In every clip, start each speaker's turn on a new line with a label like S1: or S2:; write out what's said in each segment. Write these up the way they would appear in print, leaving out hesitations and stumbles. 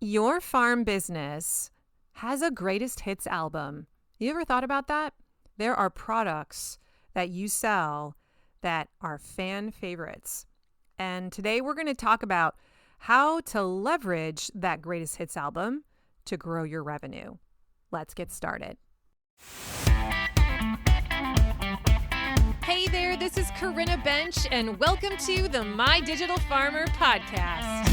S1: Your farm business has a greatest hits album. You ever thought about that? There are products that you sell that are fan favorites. And today we're going to talk about how to leverage that greatest hits album to grow your revenue. Let's get started. Hey there, this is Corinna Bench, and welcome to the My Digital Farmer podcast.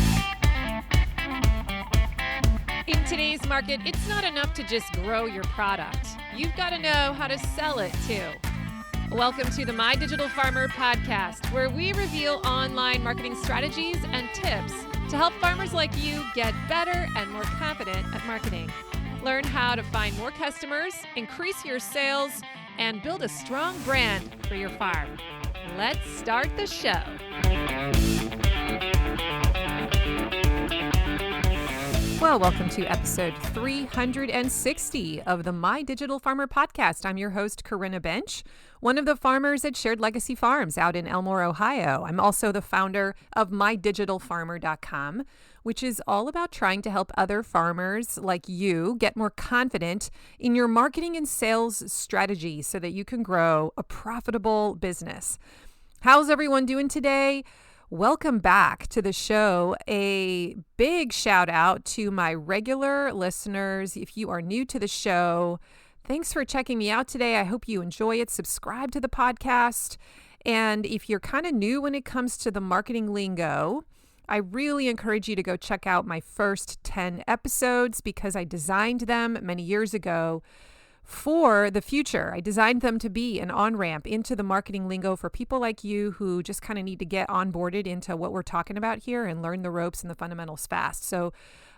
S1: In today's market, it's not enough to just grow your product. You've got to know how to sell it too. Welcome to the My Digital Farmer podcast, where we reveal online marketing strategies and tips to help farmers like you get better and more confident at marketing. Learn how to find more customers, increase your sales, and build a strong brand for your farm. Let's start the show. Well, welcome to episode 360 of the My Digital Farmer podcast. I'm your host, Corinna Bench, one of the farmers at Shared Legacy Farms out in Elmore, Ohio. I'm also the founder of MyDigitalFarmer.com, which is all about trying to help other farmers like you get more confident in your marketing and sales strategy so that you can grow a profitable business. How's everyone doing today? Welcome back to the show. A big shout out to my regular listeners. If you are new to the show, thanks for checking me out today. I hope you enjoy it. Subscribe to the podcast. And if you're kind of new when it comes to the marketing lingo, I really encourage you to go check out my first 10 episodes because I designed them many years ago for the future. I designed them to be an on-ramp into the marketing lingo for people like you who just kind of need to get onboarded into what we're talking about here and learn the ropes and the fundamentals fast. So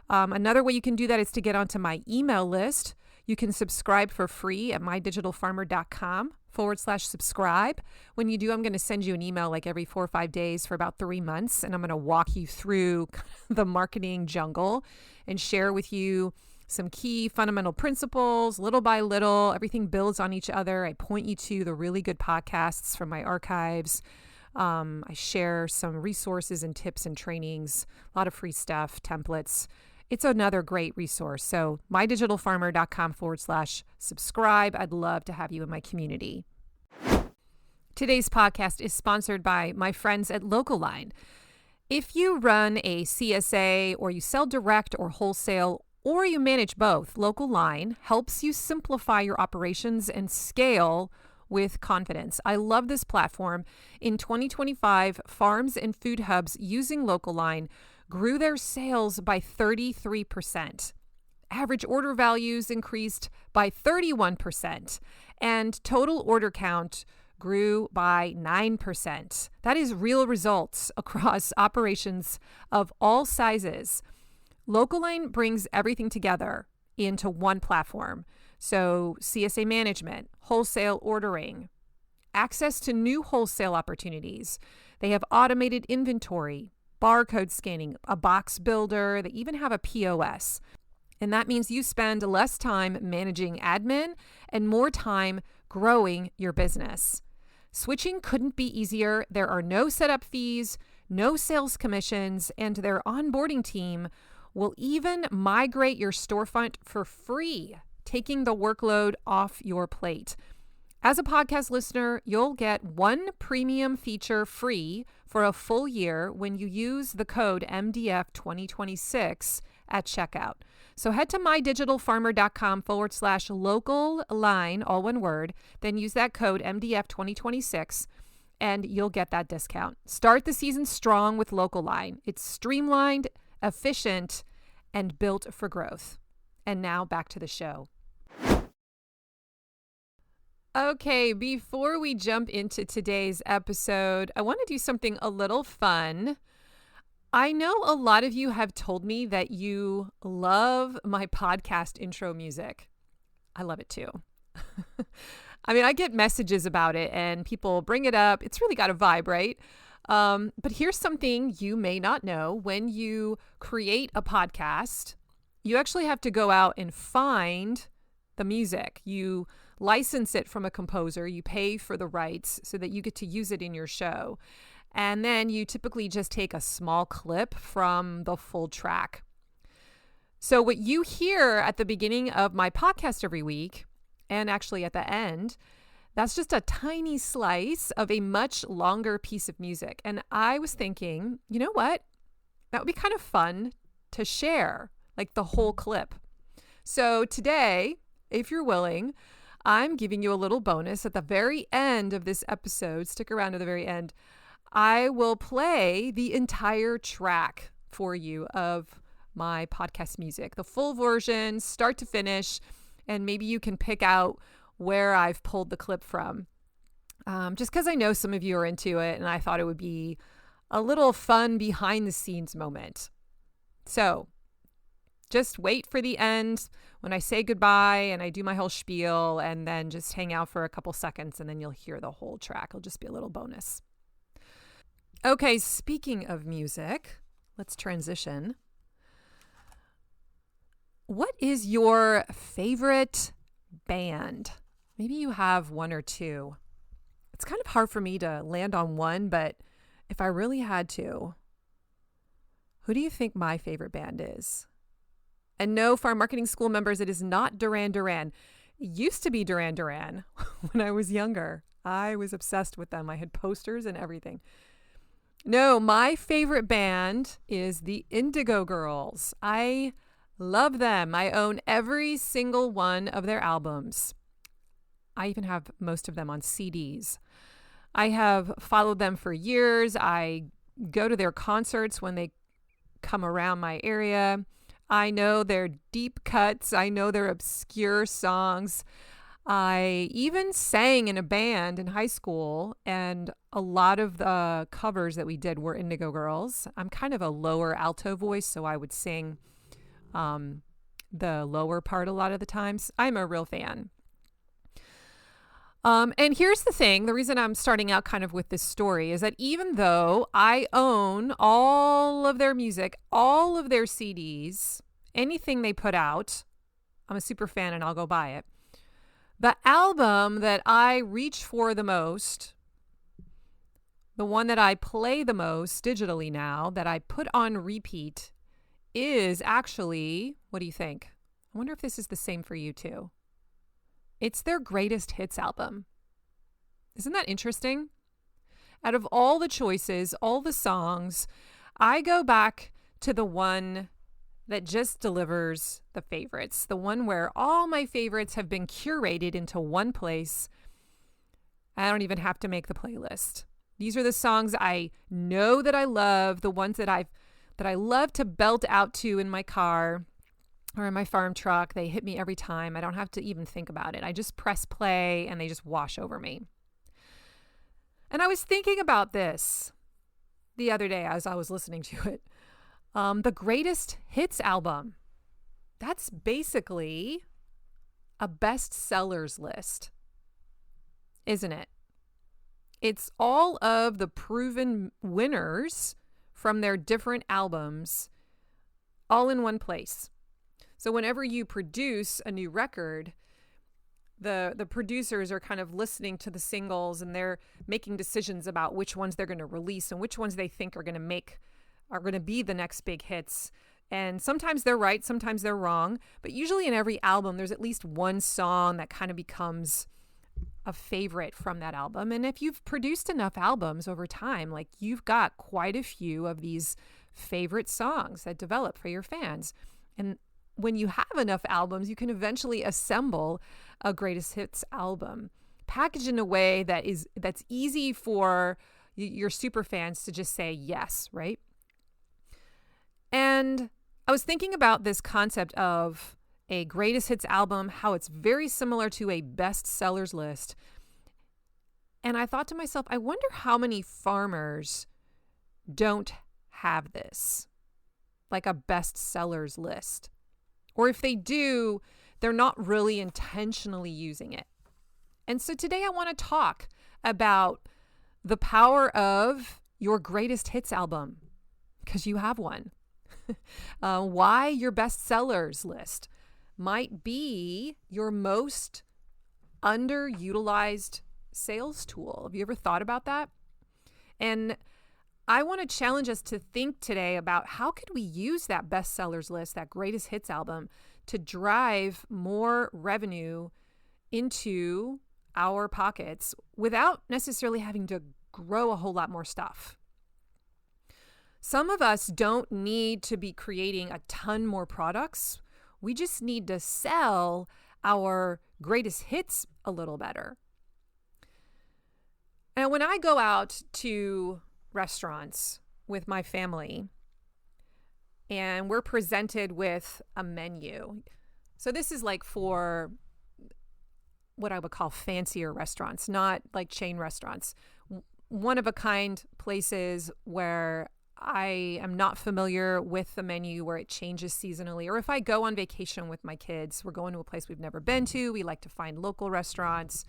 S1: another way you can do that is to get onto my email list. You can subscribe for free at mydigitalfarmer.com/subscribe. When you do, I'm going to send you an email like every 4 or 5 days for about 3 months, and I'm going to walk you through the marketing jungle and share with you some key fundamental principles, little by little. Everything builds on each other. I point you to the really good podcasts from my archives. I share some resources and tips and trainings, a lot of free stuff, templates. It's another great resource. So mydigitalfarmer.com/subscribe. I'd love to have you in my community. Today's podcast is sponsored by my friends at LocalLine. If you run a CSA or you sell direct or wholesale, or you manage both, LocalLine helps you simplify your operations and scale with confidence. I love this platform. In 2025, farms and food hubs using LocalLine grew their sales by 33%. Average order values increased by 31%, and total order count grew by 9%. That is real results across operations of all sizes. LocalLine brings everything together into one platform. So CSA management, wholesale ordering, access to new wholesale opportunities. They have automated inventory, barcode scanning, a box builder. They even have a POS. And that means you spend less time managing admin and more time growing your business. Switching couldn't be easier. There are no setup fees, no sales commissions, and their onboarding team will even migrate your storefront for free, taking the workload off your plate. As a podcast listener, you'll get one premium feature free for a full year when you use the code MDF2026 at checkout. So head to mydigitalfarmer.com/LocalLine, all one word, then use that code MDF2026 and you'll get that discount. Start the season strong with LocalLine. It's streamlined, efficient, and built for growth. And now back to the show. Okay, before we jump into today's episode, I want to do something a little fun. I know a lot of you have told me that you love my podcast intro music. I love it too. I mean, I get messages about it and people bring it up. It's really got a vibe, right? But here's something you may not know. When you create a podcast, you actually have to go out and find the music. You license it from a composer. You pay for the rights so that you get to use it in your show. And then you typically just take a small clip from the full track. So what you hear at the beginning of my podcast every week, and actually at the end, that's just a tiny slice of a much longer piece of music. And I was thinking, you know what? That would be kind of fun to share, like the whole clip. So today, if you're willing, I'm giving you a little bonus at the very end of this episode. Stick around to the very end. I will play the entire track for you of my podcast music, the full version, start to finish, and maybe you can pick out where I've pulled the clip from. Just because I know some of you are into it, and I thought it would be a little fun behind the scenes moment. So just wait for the end when I say goodbye and I do my whole spiel, and then just hang out for a couple seconds and then you'll hear the whole track. It'll just be a little bonus. Okay, speaking of music, let's transition. What is your favorite band? Maybe you have one or two. It's kind of hard for me to land on one, but if I really had to, who do you think my favorite band is? And no, for our marketing school members, it is not Duran Duran. It used to be Duran Duran when I was younger. I was obsessed with them. I had posters and everything. No, my favorite band is the Indigo Girls. I love them. I own every single one of their albums. I even have most of them on CDs. I have followed them for years. I go to their concerts when they come around my area. I know their deep cuts. I know their obscure songs. I even sang in a band in high school, and a lot of the covers that we did were Indigo Girls. I'm kind of a lower alto voice, so I would sing the lower part a lot of the times. I'm a real fan. And here's the thing, the reason I'm starting out kind of with this story is that even though I own all of their music, all of their CDs, anything they put out, I'm a super fan and I'll go buy it. The album that I reach for the most, the one that I play the most digitally now, that I put on repeat, is actually, what do you think? I wonder if this is the same for you too. It's their greatest hits album. Isn't that interesting? Out of all the choices, all the songs, I go back to the one that just delivers the favorites, the one where all my favorites have been curated into one place. I don't even have to make the playlist. These are the songs I know that I love, the ones that I love to belt out to in my car or in my farm truck. They hit me every time. I don't have to even think about it. I just press play and they just wash over me. And I was thinking about this the other day as I was listening to it. The greatest hits album. That's basically a bestsellers list, isn't it? It's all of the proven winners from their different albums all in one place. So whenever you produce a new record, the producers are kind of listening to the singles and they're making decisions about which ones they're going to release and which ones they think are going to be the next big hits. And sometimes they're right, sometimes they're wrong, but usually in every album there's at least one song that kind of becomes a favorite from that album. And if you've produced enough albums over time, like you've got quite a few of these favorite songs that develop for your fans. And when you have enough albums, you can eventually assemble a greatest hits album, packaged in a way that's easy for your super fans to just say yes, right? And I was thinking about this concept of a greatest hits album, how it's very similar to a bestsellers list. And I thought to myself, I wonder how many farmers don't have this, like a bestsellers list. Or if they do, they're not really intentionally using it. And so today I want to talk about the power of your greatest hits album, because you have one. Why your bestsellers list might be your most underutilized sales tool. Have you ever thought about that? And I want to challenge us to think today about how could we use that bestsellers list, that greatest hits album, to drive more revenue into our pockets without necessarily having to grow a whole lot more stuff. Some of us don't need to be creating a ton more products. We just need to sell our greatest hits a little better. And when I go out to restaurants with my family and we're presented with a menu, so this is like for what I would call fancier restaurants, not like chain restaurants, one of a kind places where I am not familiar with the menu, where it changes seasonally. Or if I go on vacation with my kids, we're going to a place we've never been to. We like to find local restaurants.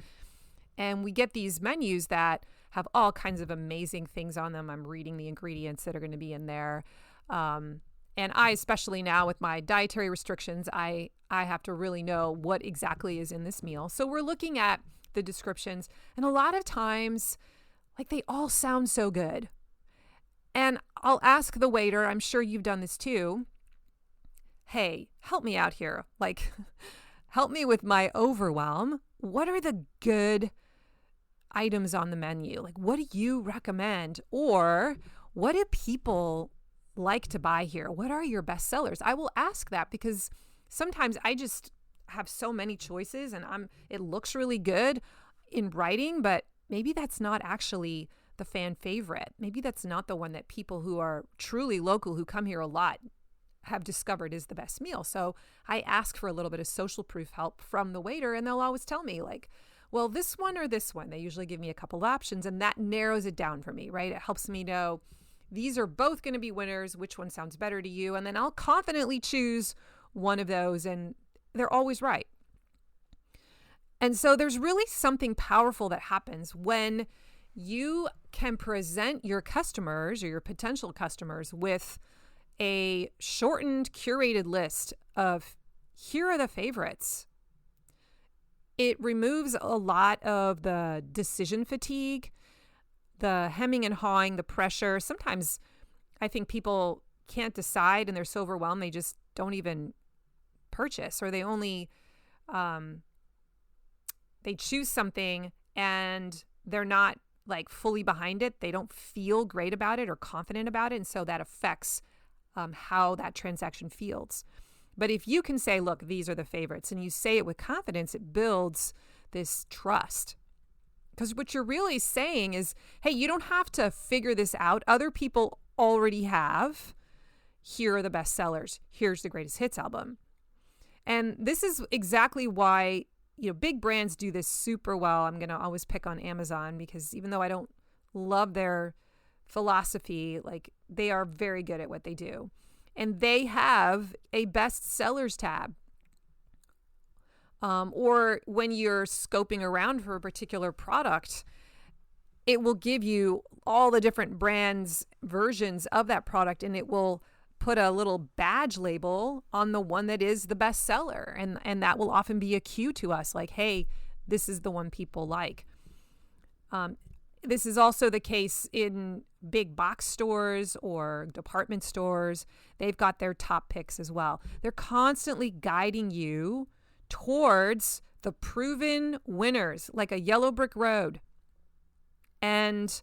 S1: And we get these menus that have all kinds of amazing things on them. I'm reading the ingredients that are going to be in there. And I, especially now with my dietary restrictions, I have to really know what exactly is in this meal. So we're looking at the descriptions. And a lot of times, like, they all sound so good. And I'll ask the waiter, I'm sure you've done this too, hey, help me out here. Like, help me with my overwhelm. What are the good items on the menu? Like, what do you recommend? Or what do people like to buy here? What are your best sellers? I will ask that because sometimes I just have so many choices and it looks really good in writing, but maybe that's not actually the fan favorite. Maybe that's not the one that people who are truly local, who come here a lot, have discovered is the best meal. So I ask for a little bit of social proof help from the waiter, and they'll always tell me, like, well, this one or this one. They usually give me a couple options, and that narrows it down for me, right? It helps me know these are both going to be winners. Which one sounds better to you? And then I'll confidently choose one of those, and they're always right. And so there's really something powerful that happens when you can present your customers or your potential customers with a shortened, curated list of here are the favorites. It removes a lot of the decision fatigue, the hemming and hawing, the pressure. Sometimes I think people can't decide and they're so overwhelmed they just don't even purchase, or they only they choose something and they're not like fully behind it. They don't feel great about it or confident about it. And so that affects how that transaction feels. But if you can say, look, these are the favorites, and you say it with confidence, it builds this trust. Because what you're really saying is, hey, you don't have to figure this out. Other people already have. Here are the best sellers. Here's the greatest hits album. And this is exactly why, big brands do this super well. I'm going to always pick on Amazon because even though I don't love their philosophy, like, they are very good at what they do. And they have a best sellers tab. Or when you're scoping around for a particular product, it will give you all the different brands, versions of that product, and it will put a little badge label on the one that is the best seller. And that will often be a cue to us, like, hey, this is the one people like. This is also the case in big box stores or department stores. They've got their top picks as well. They're constantly guiding you towards the proven winners, like a yellow brick road. And,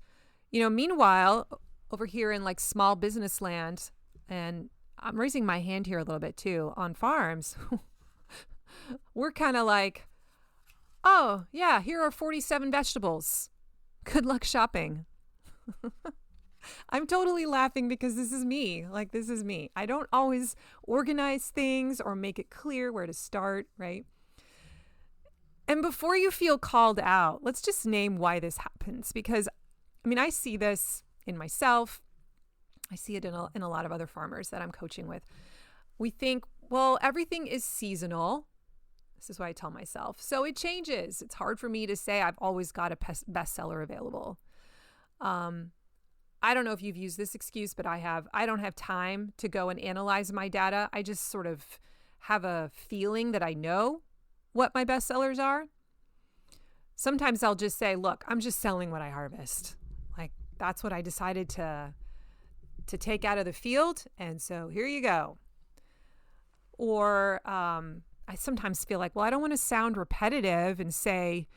S1: meanwhile, over here in like small business land, and I'm raising my hand here a little bit too, on farms, we're kind of like, oh, yeah, here are 47 vegetables. Good luck shopping. I'm totally laughing because this is me. Like, this is me. I don't always organize things or make it clear where to start, right? And before you feel called out, let's just name why this happens. Because, I see this in myself. I see it in a lot of other farmers that I'm coaching with. We think, well, everything is seasonal. This is what I tell myself. So it changes. It's hard for me to say I've always got a bestseller available. I don't know if you've used this excuse, but I have. I don't have time to go and analyze my data. I just sort of have a feeling that I know what my bestsellers are. Sometimes I'll just say, look, I'm just selling what I harvest. Like, that's what I decided to to take out of the field. And so here you go. Or I sometimes feel like, well, I don't want to sound repetitive and say,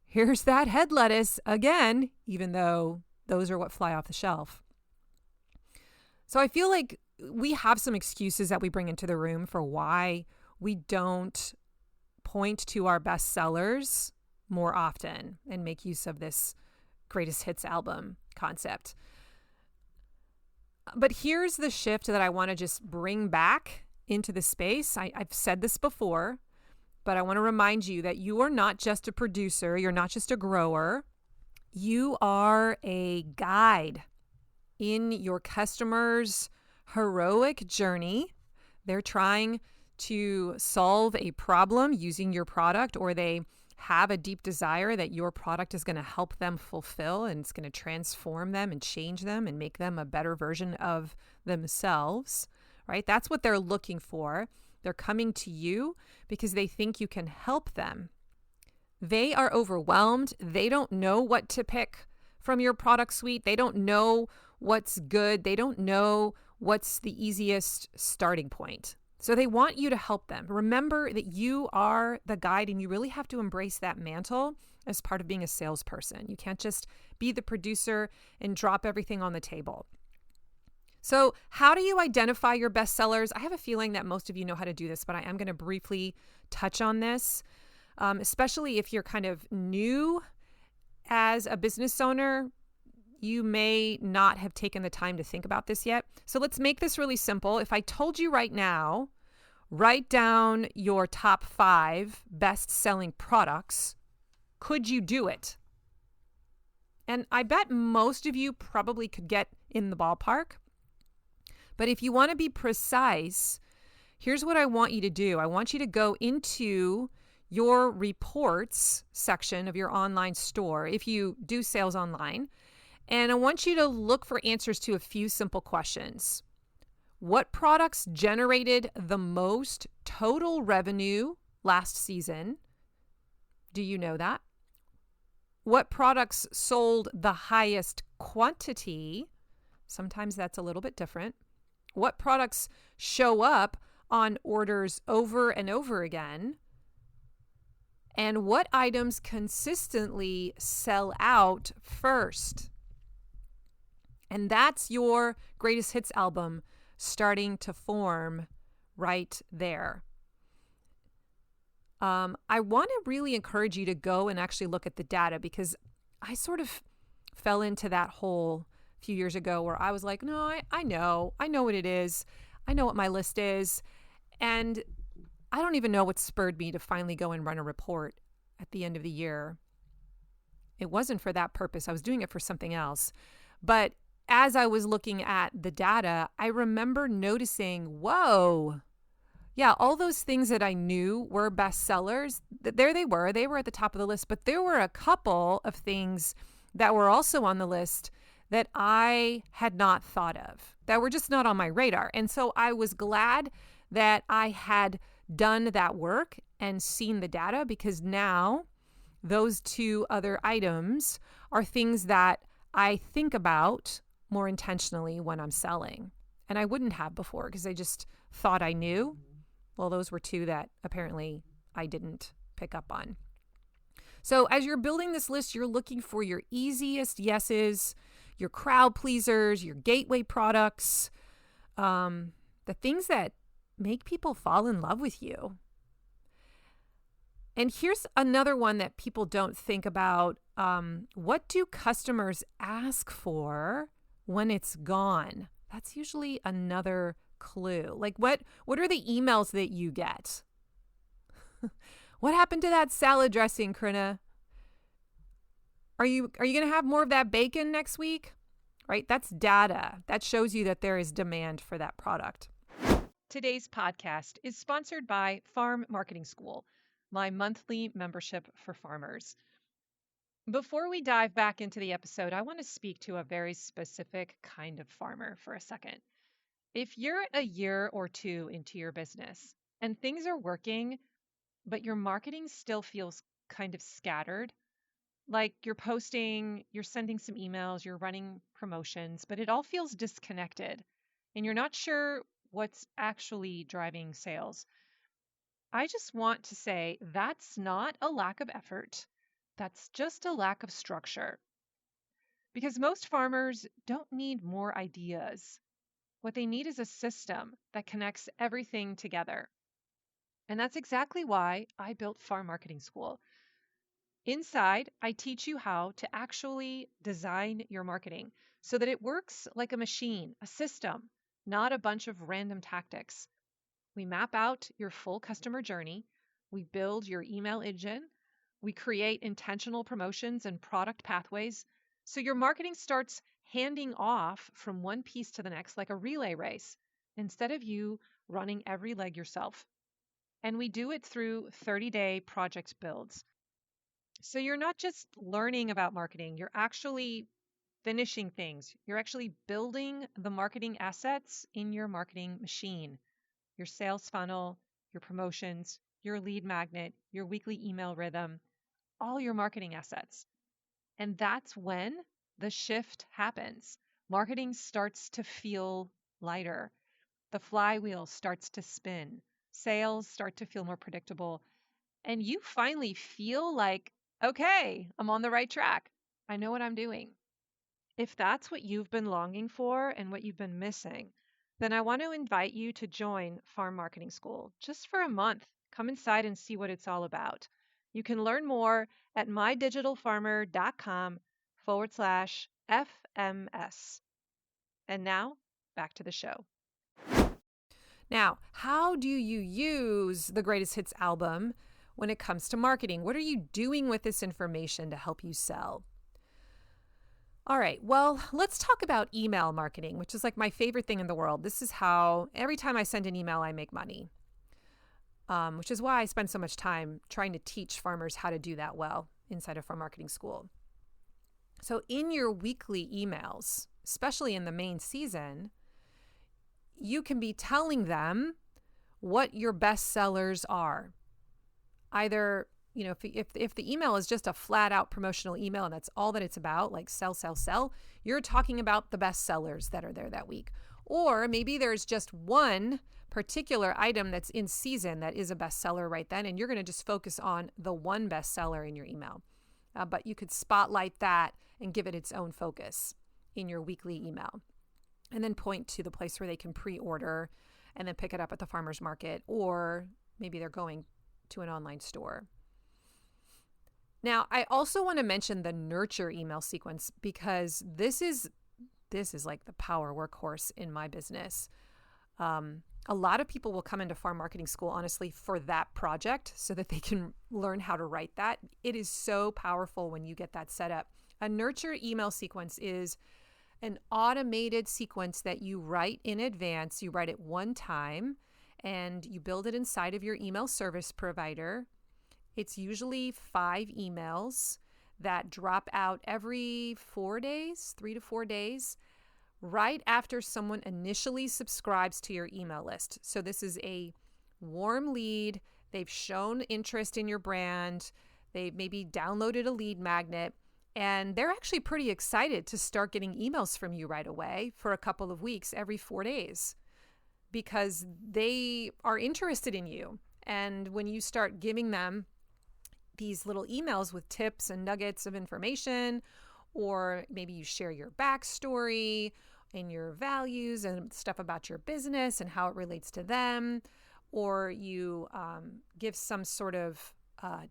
S1: here's that head lettuce again, even though those are what fly off the shelf. So I feel like we have some excuses that we bring into the room for why we don't point to our best sellers more often and make use of this greatest hits album concept. But here's the shift that I want to just bring back into the space. I've said this before, but I want to remind you that you are not just a producer. You're not just a grower. You are a guide in your customer's heroic journey. They're trying to solve a problem using your product, or they have a deep desire that your product is going to help them fulfill, and it's going to transform them and change them and make them a better version of themselves, right? That's what they're looking for. They're coming to you because they think you can help them. They are overwhelmed. They don't know what to pick from your product suite. They don't know what's good. They don't know what's the easiest starting point. So they want you to help them. Remember that you are the guide, and you really have to embrace that mantle as part of being a salesperson. You can't just be the producer and drop everything on the table. So how do you identify your best sellers? I have a feeling that most of you know how to do this, but I am going to briefly touch on this, especially if you're kind of new as a business owner. You may not have taken the time to think about this yet. So let's make this really simple. If I told you right now, write down your top 5 best-selling products, could you do it? And I bet most of you probably could get in the ballpark. But if you want to be precise, here's what I want you to do. I want you to go into your reports section of your online store, if you do sales online, and I want you to look for answers to a few simple questions. What products generated the most total revenue last season? Do you know that? What products sold the highest quantity? Sometimes that's a little bit different. What products show up on orders over and over again? And what items consistently sell out first? And that's your greatest hits album starting to form right there. I want to really encourage you to go and actually look at the data, because I sort of fell into that hole a few years ago where I was like, no, I know what it is. I know what my list is. And I don't even know what spurred me to finally go and run a report at the end of the year. It wasn't for that purpose. I was doing it for something else. But as I was looking at the data, I remember noticing, whoa, yeah, all those things that I knew were bestsellers, there they were at the top of the list. But there were a couple of things that were also on the list that I had not thought of, that were just not on my radar. And so I was glad that I had done that work and seen the data, because now those 2 other items are things that I think about more intentionally when I'm selling. And I wouldn't have before because I just thought I knew. Well, those were 2 that apparently I didn't pick up on. So as you're building this list, you're looking for your easiest yeses, your crowd pleasers, your gateway products, the things that make people fall in love with you. And here's another one that people don't think about. What do customers ask for when it's gone? That's usually another clue. Like what are the emails that you get? What happened to that salad dressing, Krina? Are you going to have more of that bacon next week? Right? That's data. That shows you that there is demand for that product. Today's podcast is sponsored by Farm Marketing School, my monthly membership for farmers. Before we dive back into the episode, I want to speak to a very specific kind of farmer for a second. If you're a year or 2 into your business and things are working, but your marketing still feels kind of scattered, Like you're posting, you're sending some emails, you're running promotions, but it all feels disconnected and you're not sure what's actually driving sales. I just want to say that's not a lack of effort. That's just a lack of structure. Because most farmers don't need more ideas. What they need is a system that connects everything together. And that's exactly why I built Farm Marketing School. Inside, I teach you how to actually design your marketing so that it works like a machine, a system, not a bunch of random tactics. We map out your full customer journey. We build your email engine. We create intentional promotions and product pathways. So your marketing starts handing off from one piece to the next like a relay race instead of you running every leg yourself. And we do it through 30-day project builds. So you're not just learning about marketing, you're actually finishing things. You're actually building the marketing assets in your marketing machine, your sales funnel, your promotions, your lead magnet, your weekly email rhythm, all your marketing assets. And that's when the shift happens. Marketing starts to feel lighter. The flywheel starts to spin. Sales start to feel more predictable. And you finally feel like, okay, I'm on the right track. I know what I'm doing. If that's what you've been longing for and what you've been missing, then I want to invite you to join Farm Marketing School just for a month. Come inside and see what it's all about. You can learn more at mydigitalfarmer.com/FMS. And now, back to the show. Now, how do you use the Greatest Hits album when it comes to marketing? What are you doing with this information to help you sell? All right, well, let's talk about email marketing, which is like my favorite thing in the world. This is how every time I send an email, I make money, which is why I spend so much time trying to teach farmers how to do that well inside of Farm Marketing School. So in your weekly emails, especially in the main season, you can be telling them what your best sellers are. Either, if the email is just a flat out promotional email and that's all that it's about, like sell, sell, sell, you're talking about the best sellers that are there that week. Or maybe there's just one particular item that's in season that is a bestseller right then, and you're going to just focus on the one bestseller in your email. But you could spotlight that and give it its own focus in your weekly email. And then point to the place where they can pre-order and then pick it up at the farmer's market, or maybe they're going to an online store. Now, I also want to mention the nurture email sequence because this is like the power workhorse in my business. A lot of people will come into Farm Marketing School, honestly, for that project so that they can learn how to write that. It is so powerful when you get that set up. A nurture email sequence is an automated sequence that you write in advance. You write it one time and you build it inside of your email service provider. It's usually 5 emails that drop out every 4 days, 3 to 4 days, right after someone initially subscribes to your email list. So this is a warm lead. They've shown interest in your brand. They've maybe downloaded a lead magnet, and they're actually pretty excited to start getting emails from you right away for a couple of weeks every 4 days because they are interested in you. And when you start giving them these little emails with tips and nuggets of information, or maybe you share your backstory and your values and stuff about your business and how it relates to them, or you give some sort of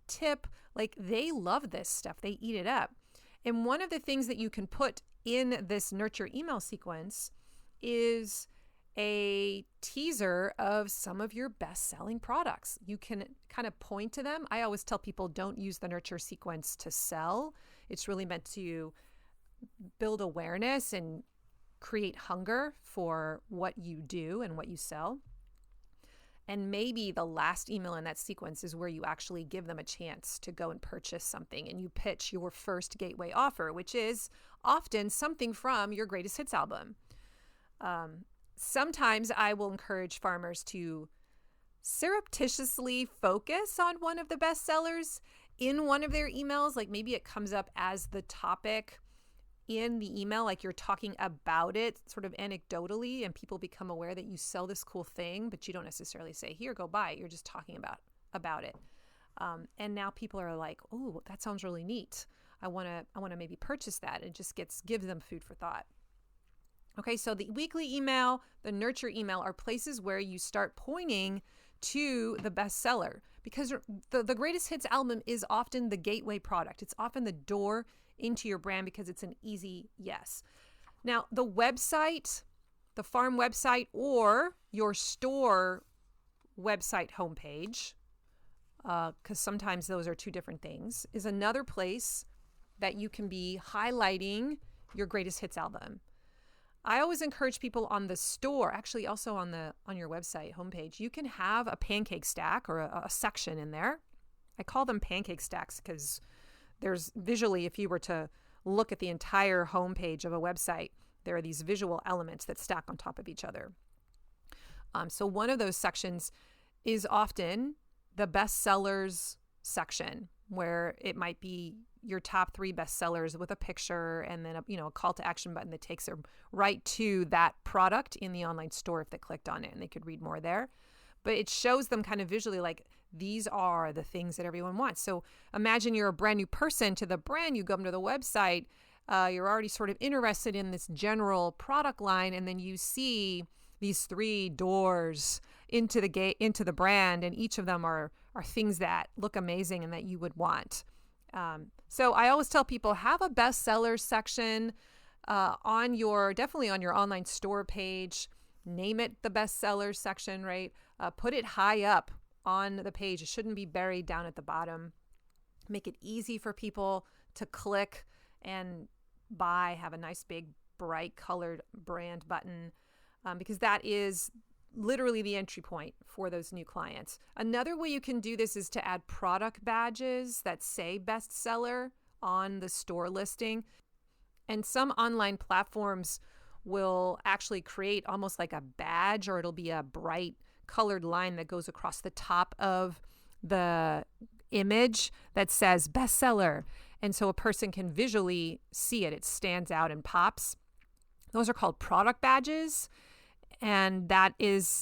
S1: tip, like they love this stuff. They eat it up. And one of the things that you can put in this nurture email sequence is a teaser of some of your best-selling products. You can kind of point to them. I always tell people don't use the nurture sequence to sell. It's really meant to build awareness and create hunger for what you do and what you sell. And maybe the last email in that sequence is where you actually give them a chance to go and purchase something and you pitch your first gateway offer, which is often something from your Greatest Hits album. Sometimes I will encourage farmers to surreptitiously focus on one of the best sellers in one of their emails, like maybe it comes up as the topic in the email, like you're talking about it sort of anecdotally, and people become aware that you sell this cool thing, but you don't necessarily say, here, go buy it. You're just talking about it. And now people are like, oh, that sounds really neat. I want to maybe purchase that. It just gives them food for thought. Okay, so the weekly email, the nurture email are places where you start pointing to the bestseller, because the greatest hits album is often the gateway product. It's often the door into your brand because it's an easy yes. Now, the website, the farm website, or your store website homepage, because sometimes those are two different things, is another place that you can be highlighting your greatest hits album. I always encourage people on the store, actually also on your website homepage, you can have a pancake stack or a section in there. I call them pancake stacks because there's visually, if you were to look at the entire homepage of a website, there are these visual elements that stack on top of each other. So one of those sections is often the bestsellers section, where it might be your top 3 bestsellers with a picture and then a call to action button that takes them right to that product in the online store if they clicked on it, and they could read more there. But it shows them kind of visually like these are the things that everyone wants. So imagine you're a brand new person to the brand, you come to the website, you're already sort of interested in this general product line, and then you see these 3 doors into the brand, and each of them are things that look amazing and that you would want. So I always tell people, have a bestseller section definitely on your online store page. Name it the bestseller section, right? Put it high up on the page. It shouldn't be buried down at the bottom. Make it easy for people to click and buy. Have a nice big bright colored brand button, because that is literally the entry point for those new clients. Another way you can do this is to add product badges that say bestseller on the store listing. And some online platforms will actually create almost like a badge, or it'll be a bright colored line that goes across the top of the image that says bestseller. And so a person can visually see it. It stands out and pops. Those are called product badges. And that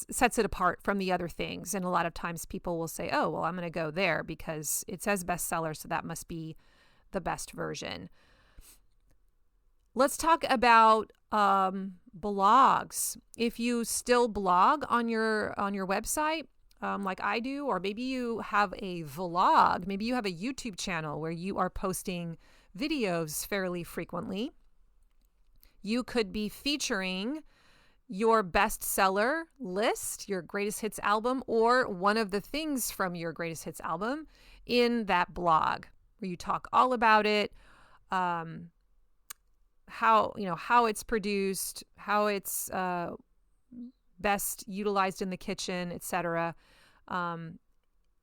S1: sets it apart from the other things. And a lot of times people will say, oh, well, I'm going to go there because it says bestseller, so that must be the best version. Let's talk about blogs. If you still blog on your website, like I do, or maybe you have a vlog, maybe you have a YouTube channel where you are posting videos fairly frequently, you could be featuring your bestseller list, your greatest hits album, or one of the things from your greatest hits album in that blog, where you talk all about it, how it's produced, how it's best utilized in the kitchen, etc.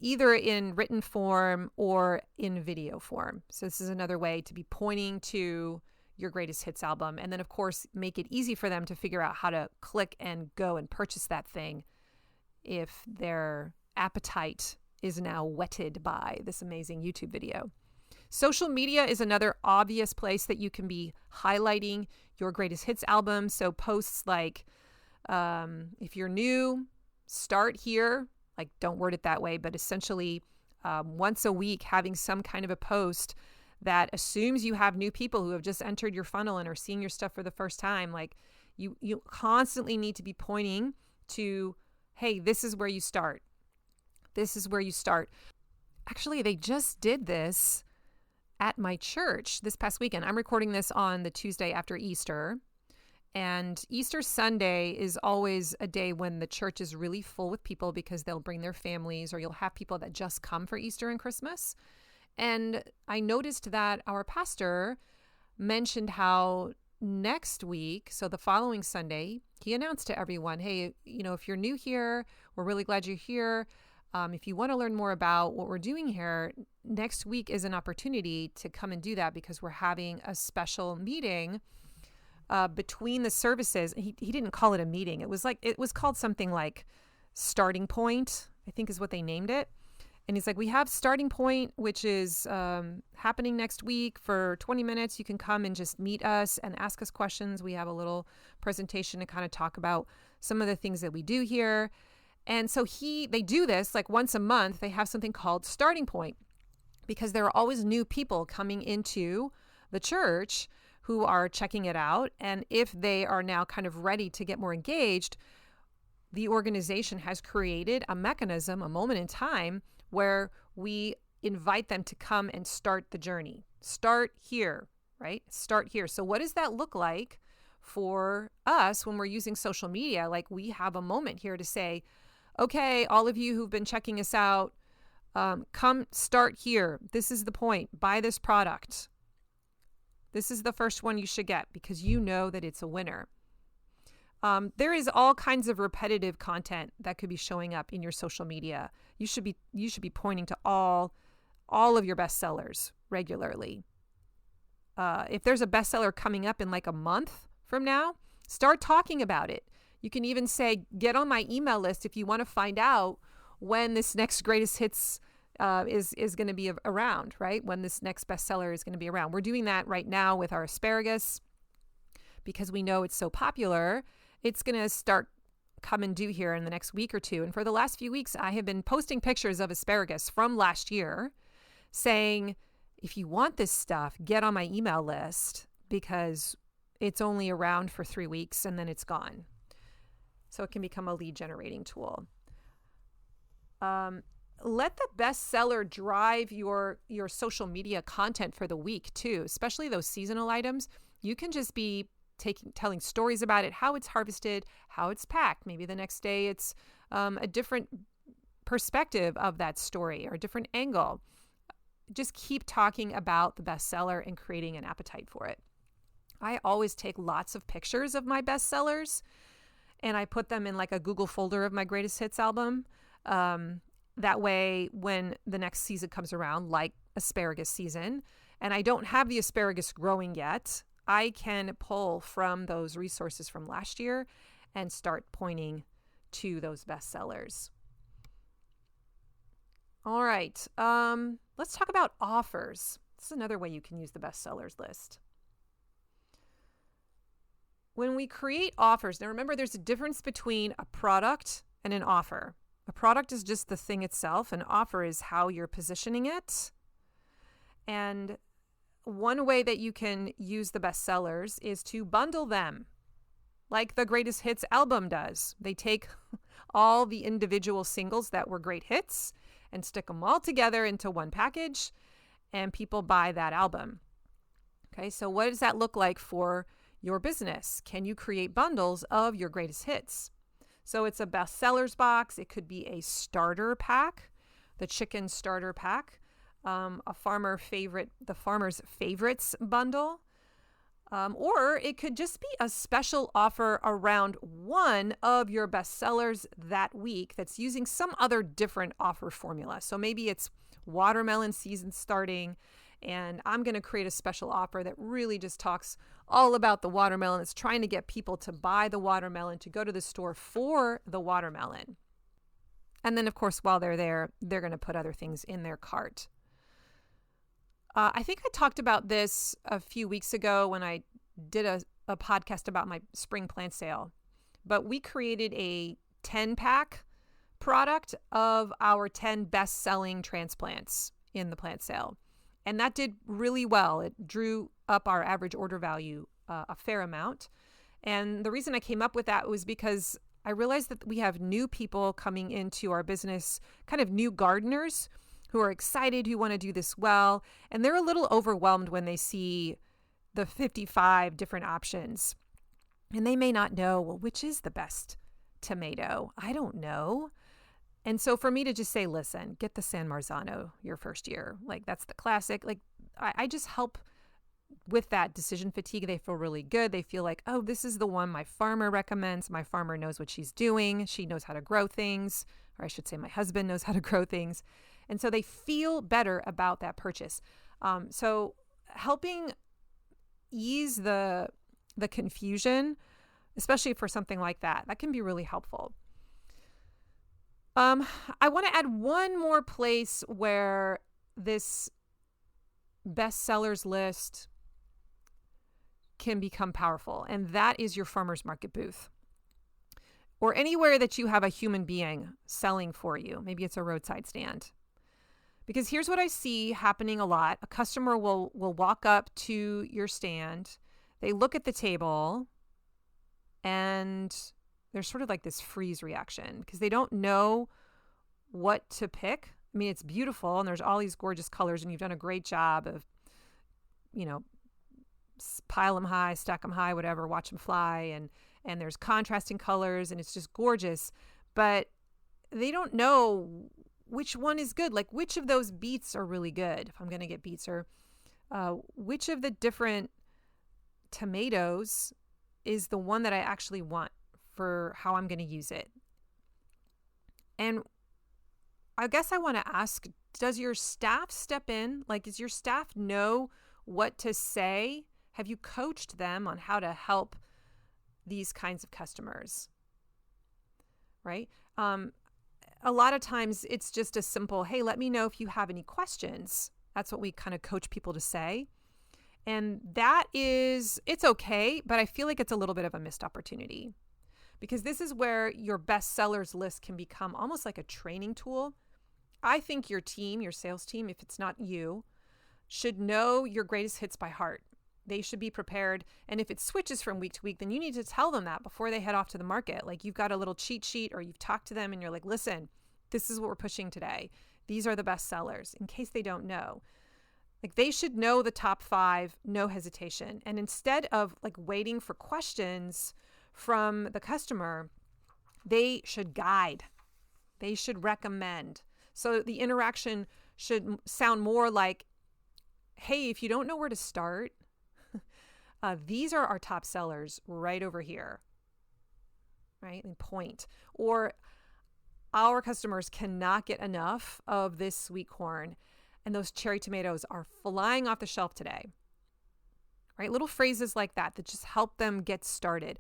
S1: Either in written form or in video form. So this is another way to be pointing to your greatest hits album. And then, of course, make it easy for them to figure out how to click and go and purchase that thing if their appetite is now whetted by this amazing YouTube video. Social media is another obvious place that you can be highlighting your greatest hits album. So posts like, if you're new, start here. Like, don't word it that way, but essentially once a week having some kind of a post that assumes you have new people who have just entered your funnel and are seeing your stuff for the first time. Like, you constantly need to be pointing to, hey, this is where you start. This is where you start. Actually, they just did this at my church this past weekend. I'm recording this on the Tuesday after Easter. And Easter Sunday is always a day when the church is really full with people because they'll bring their families, or you'll have people that just come for Easter and Christmas. And I noticed that our pastor mentioned how next week, so the following Sunday, he announced to everyone, hey, if you're new here, we're really glad you're here. If you want to learn more about what we're doing here, next week is an opportunity to come and do that, because we're having a special meeting between the services. He didn't call it a meeting. It was called something like Starting Point, I think is what they named it. And he's like, we have Starting Point, which is happening next week for 20 minutes. You can come and just meet us and ask us questions. We have a little presentation to kind of talk about some of the things that we do here. And so they do this like once a month. They have something called Starting Point because there are always new people coming into the church who are checking it out. And if they are now kind of ready to get more engaged, the organization has created a mechanism, a moment in time, where we invite them to come and start the journey. Start here, right? Start here. So what does that look like for us when we're using social media? Like we have a moment here to say, okay, all of you who've been checking us out, come start here. This is the point. Buy this product. This is the first one you should get because you know that it's a winner. There is all kinds of repetitive content that could be showing up in your social media. You should be pointing to all of your bestsellers regularly. If there's a bestseller coming up in like a month from now, start talking about it. You can even say, get on my email list if you want to find out when this next greatest hits is going to be around, right? When this next bestseller is going to be around. We're doing that right now with our asparagus because we know it's so popular. It's going to start come and do here in the next week or two. And for the last few weeks, I have been posting pictures of asparagus from last year saying, if you want this stuff, get on my email list because it's only around for 3 weeks and then it's gone. So it can become a lead generating tool. Let the bestseller drive your social media content for the week too, especially those seasonal items. You can just be telling stories about it, how it's harvested, how it's packed. Maybe the next day it's a different perspective of that story or a different angle. Just keep talking about the bestseller and creating an appetite for it. I always take lots of pictures of my bestsellers and I put them in like a Google folder of my greatest hits album. That way, when the next season comes around, like asparagus season, and I don't have the asparagus growing yet, I can pull from those resources from last year and start pointing to those bestsellers. All right, let's talk about offers. This is another way you can use the bestsellers list. When we create offers, now remember there's a difference between a product and an offer. A product is just the thing itself. An offer is how you're positioning it. And one way that you can use the bestsellers is to bundle them like the Greatest Hits album does. They take all the individual singles that were great hits and stick them all together into one package and people buy that album. Okay, so what does that look like for your business? Can you create bundles of your greatest hits? So it's a bestsellers box. It could be a starter pack, the chicken starter pack, the farmer's favorites bundle, or it could just be a special offer around one of your bestsellers that week that's using some other different offer formula. So maybe it's watermelon season starting, and I'm going to create a special offer that really just talks all about the watermelon. It's trying to get people to buy the watermelon, to go to the store for the watermelon. And then, of course, while they're there, they're going to put other things in their cart. I think I talked about this a few weeks ago when I did a podcast about my spring plant sale. But we created a 10-pack product of our 10 best-selling transplants in the plant sale. And that did really well. It drew up our average order value a fair amount. And the reason I came up with that was because I realized that we have new people coming into our business, kind of new gardeners who are excited, who want to do this well. And they're a little overwhelmed when they see the 55 different options. And they may not know, well, which is the best tomato? I don't know. And so for me to just say, listen, get the San Marzano your first year. Like that's the classic. Like I just help with that decision fatigue. They feel really good. They feel like, oh, this is the one my farmer recommends. My farmer knows what she's doing. She knows how to grow things. Or I should say my husband knows how to grow things. And so they feel better about that purchase. So helping ease the confusion, especially for something like that, that can be really helpful. I want to add one more place where this bestsellers list can become powerful, and that is your farmer's market booth or anywhere that you have a human being selling for you. Maybe it's a roadside stand. Because here's what I see happening a lot. A customer will walk up to your stand, they look at the table, and there's sort of like this freeze reaction because they don't know what to pick. I mean, it's beautiful and there's all these gorgeous colors and you've done a great job of, pile them high, stack them high, whatever, watch them fly. And there's contrasting colors and it's just gorgeous. But they don't know which one is good. Like which of those beets are really good if I'm going to get beets, or which of the different tomatoes is the one that I actually want for how I'm going to use it. And I guess I want to ask, does your staff step in? Like, does your staff know what to say? Have you coached them on how to help these kinds of customers? Right? A lot of times it's just a simple, hey, let me know if you have any questions. That's what we kind of coach people to say. And it's okay, but I feel like it's a little bit of a missed opportunity because this is where your best sellers list can become almost like a training tool. I think your team, your sales team, if it's not you, should know your greatest hits by heart. They should be prepared. And if it switches from week to week, then you need to tell them that before they head off to the market. Like you've got a little cheat sheet or you've talked to them and you're like, listen, this is what we're pushing today. These are the best sellers in case they don't know. Like they should know the top 5, no hesitation. And instead of like waiting for questions from the customer, they should guide. They should recommend. So the interaction should sound more like, hey, if you don't know where to start, these are our top sellers right over here, right? And point. Or our customers cannot get enough of this sweet corn, and those cherry tomatoes are flying off the shelf today, right? Little phrases like that just help them get started.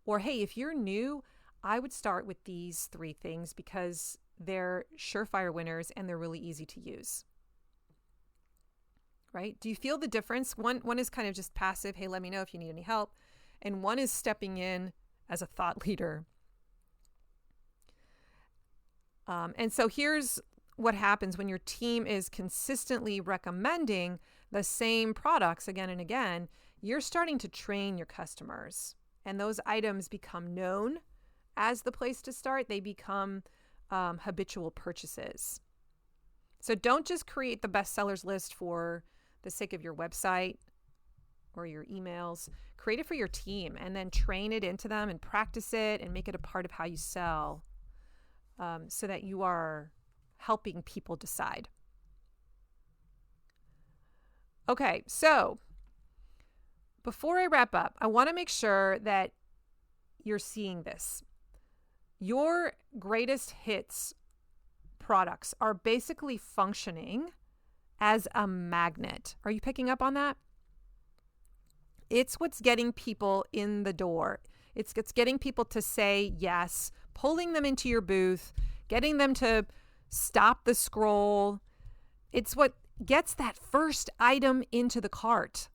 S1: Or, hey, if you're new, I would start with these 3 things because they're surefire winners and they're really easy to use. Right? Do you feel the difference? One is kind of just passive. Hey, let me know if you need any help. And one is stepping in as a thought leader. And so here's what happens when your team is consistently recommending the same products again and again. You're starting to train your customers, and those items become known as the place to start. They become habitual purchases. So don't just create the bestsellers list for the sake of your website or your emails. Create it for your team and then train it into them and practice it and make it a part of how you sell, so that you are helping people decide. Okay, so before I wrap up, I want to make sure that you're seeing this. Your greatest hits products are basically functioning as a magnet. Are you picking up on that? It's what's getting people in the door. It's getting people to say yes, pulling them into your booth, getting them to stop the scroll. It's what gets that first item into the cart.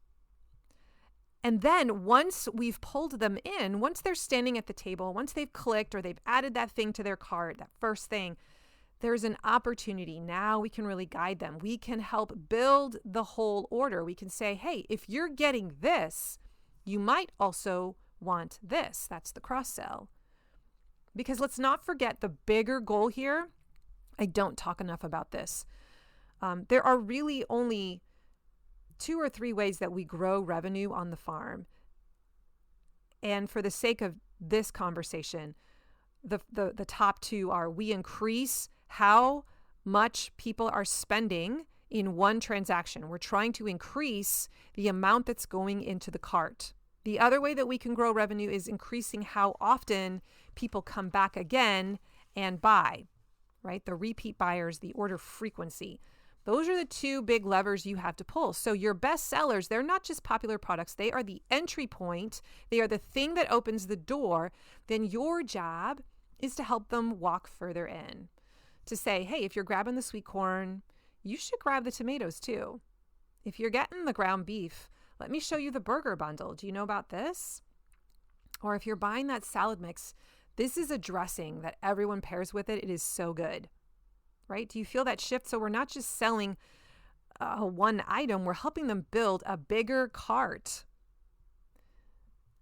S1: And then once we've pulled them in, once they're standing at the table, once they've clicked or they've added that thing to their cart, that first thing, there's an opportunity. Now we can really guide them. We can help build the whole order. We can say, hey, if you're getting this, you might also want this. That's the cross-sell. Because let's not forget the bigger goal here. I don't talk enough about this. There are really only 2 or 3 ways that we grow revenue on the farm. And for the sake of this conversation, the top 2 are we increase how much people are spending in one transaction. We're trying to increase the amount that's going into the cart. The other way that we can grow revenue is increasing how often people come back again and buy, right? The repeat buyers, the order frequency. Those are the 2 big levers you have to pull. So your best sellers, they're not just popular products. They are the entry point. They are the thing that opens the door. Then your job is to help them walk further in. to say, hey, if you're grabbing the sweet corn, you should grab the tomatoes too. If you're getting the ground beef, let me show you the burger bundle. Do you know about this? Or if you're buying that salad mix, this is a dressing that everyone pairs with it. It is so good, right? Do you feel that shift? So we're not just selling one item, we're helping them build a bigger cart.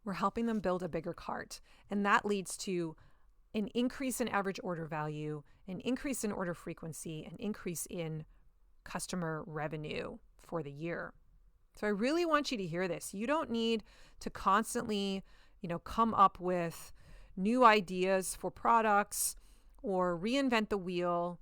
S1: We're helping them build a bigger cart. And that leads to an increase in average order value, an increase in order frequency, an increase in customer revenue for the year. So I really want you to hear this. You don't need to constantly, come up with new ideas for products or reinvent the wheel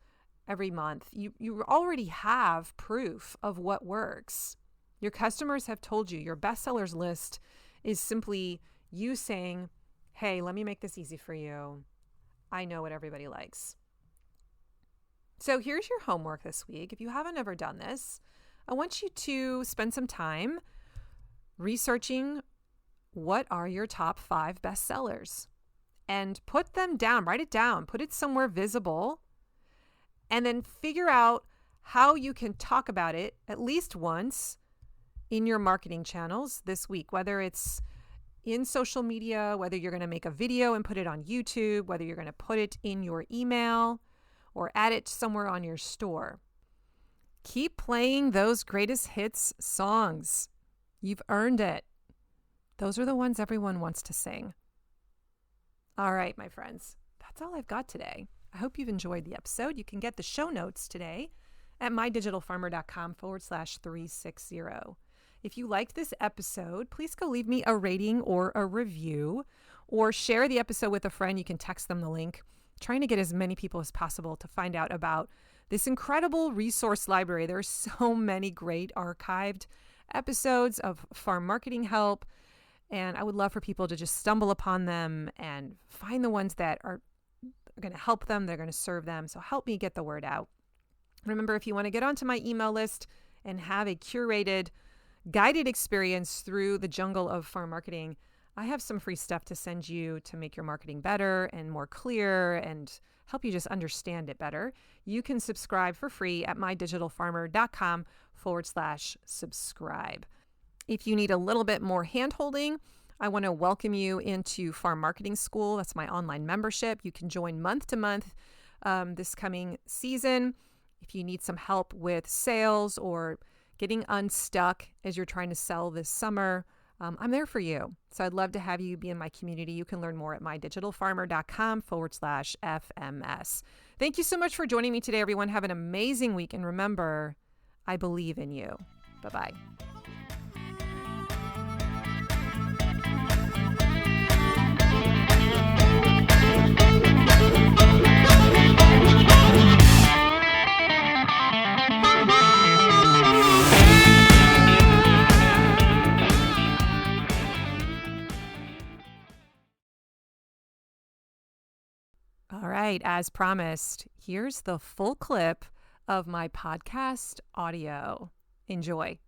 S1: every month. You already have proof of what works. Your customers have told you. Your bestsellers list is simply you saying, hey, let me make this easy for you. I know what everybody likes. So here's your homework this week. If you haven't ever done this, I want you to spend some time researching what are your top 5 bestsellers and put them down, write it down, put it somewhere visible, and then figure out how you can talk about it at least once in your marketing channels this week, whether it's in social media, whether you're going to make a video and put it on YouTube, whether you're going to put it in your email or add it somewhere on your store. Keep playing those greatest hits songs. You've earned it. Those are the ones everyone wants to sing. All right, my friends, that's all I've got today. I hope you've enjoyed the episode. You can get the show notes today at mydigitalfarmer.com/360. If you liked this episode, please go leave me a rating or a review, or share the episode with a friend. You can text them the link. Trying to get as many people as possible to find out about this incredible resource library. There are so many great archived episodes of farm marketing help, and I would love for people to just stumble upon them and find the ones that are going to help them, they're going to serve them. So help me get the word out. Remember, if you want to get onto my email list and have a curated, guided experience through the jungle of farm marketing, I have some free stuff to send you to make your marketing better and more clear and help you just understand it better. You can subscribe for free at mydigitalfarmer.com/subscribe. If you need a little bit more hand-holding, I want to welcome you into Farm Marketing School. That's my online membership. You can join month to month this coming season. If you need some help with sales or getting unstuck as you're trying to sell this summer, I'm there for you. So I'd love to have you be in my community. You can learn more at mydigitalfarmer.com/FMS. Thank you so much for joining me today, everyone. Have an amazing week. And remember, I believe in you. Bye-bye. All right, as promised, here's the full clip of my podcast audio. Enjoy.